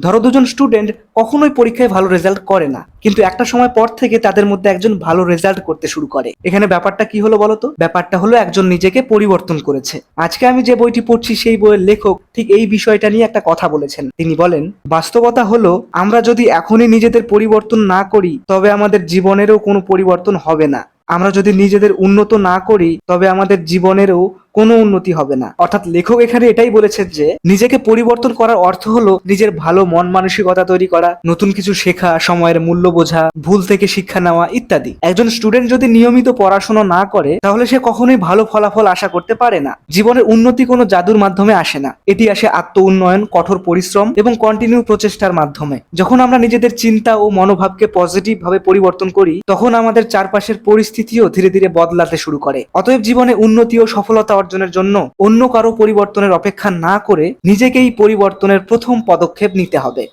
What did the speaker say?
ধরো দুজন স্টুডেন্ট কখনোই পরীক্ষায় ভালো রেজাল্ট করে না, কিন্তু একটা সময় পর থেকে তাদের মধ্যে একজন ভালো রেজাল্ট করতে শুরু করে। এখানে ব্যাপারটা কি হলো বলতো? ব্যাপারটা হলো একজন নিজেকে পরিবর্তন করেছে। আজকে আমি যে বইটি পড়ছি সেই বইয়ের লেখক ঠিক এই বিষয়টা নিয়ে একটা কথা বলেছেন। তিনি বলেন, বাস্তবতা হলো আমরা যদি এখনই নিজেদের পরিবর্তন না করি তবে আমাদের জীবনেরও কোনো পরিবর্তন হবে না। আমরা যদি নিজেদের উন্নত না করি তবে আমাদের জীবনেরও কোনো উন্নতি হবে না। অর্থাৎ লেখক এখানে এটাই বলেছেন যে নিজেকে পরিবর্তন করার অর্থ হলো নিজের ভালো মন মানসিকতা তৈরি করা, নতুন কিছু শেখা, সময়ের মূল্য বোঝা, ভুল থেকে শিক্ষা নেওয়া ইত্যাদি। একজন স্টুডেন্ট যদি নিয়মিত পড়াশোনা না করে তাহলে সে কখনোই ভালো ফলাফল আশা করতে পারে না। জীবনের উন্নতি কোনো জাদুর মাধ্যমে আসে না, এটি আসে আত্ম উন্নয়ন, কঠোর পরিশ্রম এবং কন্টিনিউ প্রচেষ্টার মাধ্যমে। যখন আমরা নিজেদের চিন্তা ও মনোভাবকে পজিটিভ ভাবে পরিবর্তন করি তখন আমাদের চারপাশের পরিস্থিতিও ধীরে ধীরে বদলাতে শুরু করে। অতএব জীবনে উন্নতি ও সফলতা অর্জনের জন্য অন্য কারো পরিবর্তনের অপেক্ষা না করে নিজেকেই পরিবর্তনের প্রথম পদক্ষেপ নিতে হবে।